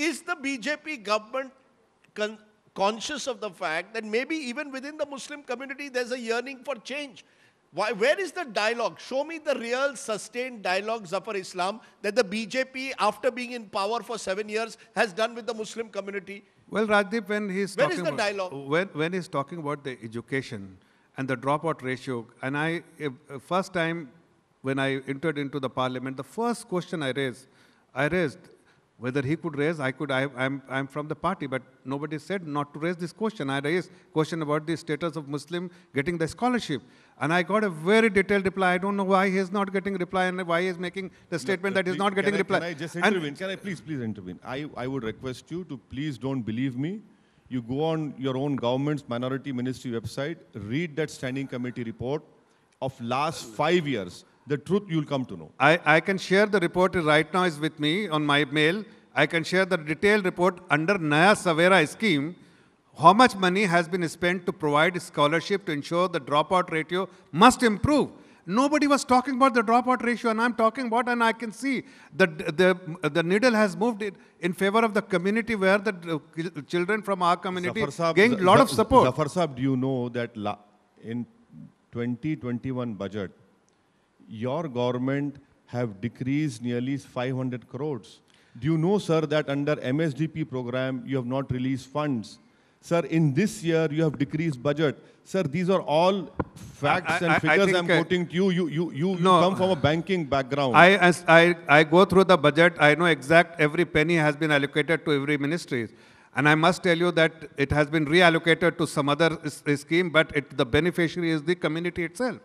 is the BJP government conscious of the fact that maybe even within the Muslim community there's a yearning for change? Where is the dialogue? Show me the real sustained dialogue, Zafar Islam, that the BJP, after being in power for 7 years, has done with the Muslim community. Well, Rajdeep, when he's Where talking is the about, dialogue? when he's talking about the education and the dropout ratio, and first time when I entered into the parliament, the first question I raised whether he could raise, I'm from the party, but nobody said not to raise this question. I raised question about the status of Muslim getting the scholarship. And I got a very detailed reply. I don't know why he's not getting reply and why he's making the statement that he's not getting reply. Can I just intervene? Can I please intervene? I would request you to please don't believe me. You go on your own government's minority ministry website, read that standing committee report of last 5 years. The truth you'll come to know. I can share the report right now is with me on my mail. I can share the detailed report under Naya Savera scheme. How much money has been spent to provide scholarship to ensure the dropout ratio must improve. Nobody was talking about the dropout ratio, and I'm talking about, and I can see that the needle has moved in favor of the community where the children from our community gained a lot of support. Zafar Saab, do you know that in 2021 budget, your government have decreased nearly 500 crores. Do you know, sir, that under MSDP program, you have not released funds? Sir, in this year, you have decreased budget. Sir, these are all facts and figures I'm quoting to you. You come from a banking background. I go through the budget. I know exact every penny has been allocated to every ministry. And I must tell you that it has been reallocated to some other scheme, but the beneficiary is the community itself.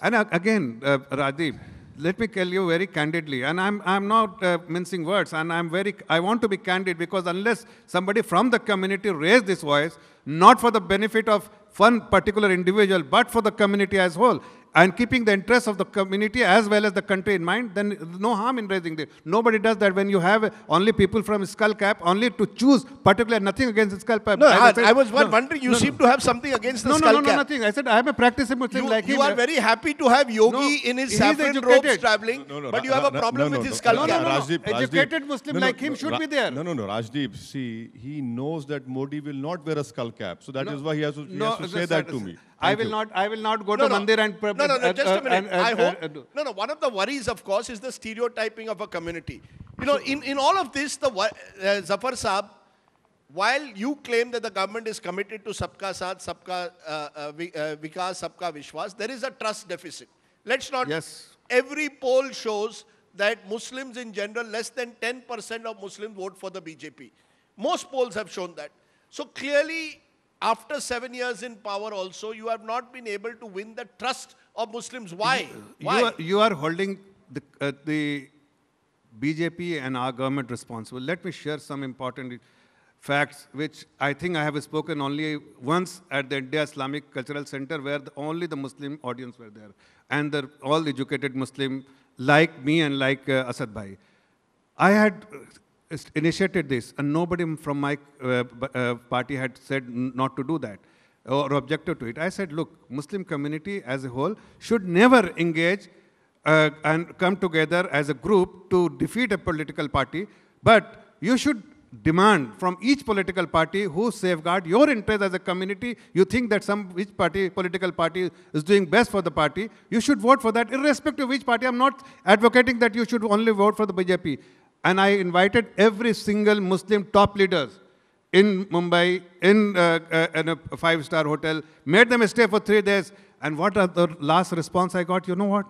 And again, Rajiv, let me tell you very candidly, and I'm not mincing words, and I want to be candid because unless somebody from the community raise this voice, not for the benefit of one particular individual, but for the community as whole, and keeping the interests of the community as well as the country in mind, then no harm in raising this. Nobody does that when you have only people from Skull Cap, only to choose, particularly nothing against Skull Cap. No, I was wondering, you seem to have something against the Skull Cap. No, nothing. I said, I am a practicing Muslim like him. You are very happy to have Yogi in his saffron robes traveling, but you have a problem with his Skull Cap. Rajdeep, educated Muslim like him should be there. No, Rajdeep, see, he knows that Modi will not wear a skull cap. So that is why he has to say that to me. I will not go to Mandir and... No, just a minute. One of the worries, of course, is the stereotyping of a community. You know, in all of this, Zafar Saab, while you claim that the government is committed to Sabka Saath, Sabka Vikas, Sabka Vishwas, there is a trust deficit. Let's not... Yes. Every poll shows that Muslims in general, less than 10% of Muslims vote for the BJP. Most polls have shown that. So clearly, after 7 years in power also, you have not been able to win the trust of Muslims. Why? You are holding the BJP and our government responsible. Let me share some important facts, which I think I have spoken only once at the India Islamic Cultural Center, where only the Muslim audience were there, and all educated Muslim like me and like Asad Bhai. I had initiated this, and nobody from my party had said not to do that or objected to it. I said, look, Muslim community as a whole should never engage and come together as a group to defeat a political party, but you should demand from each political party who safeguard your interest as a community. You think that which political party is doing best for the party, you should vote for that, irrespective of which party. I'm not advocating that you should only vote for the BJP. And I invited every single Muslim top leaders in Mumbai, in a 5-star hotel, made them stay for 3 days. And what are the last response I got? You know what?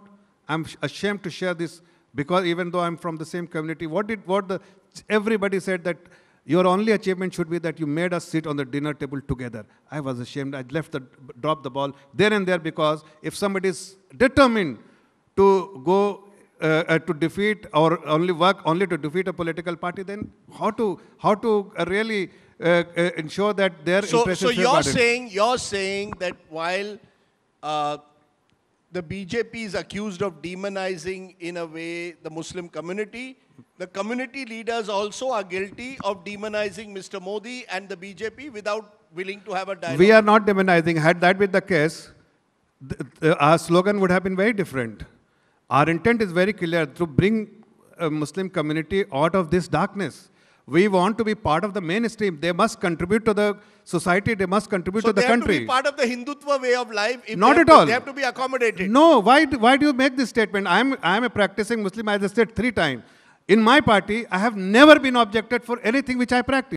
I'm ashamed to share this because even though I'm from the same community, everybody said that your only achievement should be that you made us sit on the dinner table together. I was ashamed. I dropped the ball there and there, because if somebody is determined to go to defeat or work only to defeat a political party, then how to really ensure that their interests are safeguarded? You're saying that while the BJP is accused of demonizing, in a way, the Muslim community, the community leaders also are guilty of demonizing Mr. Modi and the BJP without willing to have a dialogue. We are not demonizing. Had that been the case, our slogan would have been very different. Our intent is very clear, to bring a Muslim community out of this darkness. We want to be part of the mainstream. They must contribute to the society. They must contribute to the country. So they have to be part of the Hindutva way of life. Not at all. They have to be accommodated. No. Why do you make this statement? I am a practicing Muslim, as I said 3 times. In my party, I have never been objected for anything which I practice.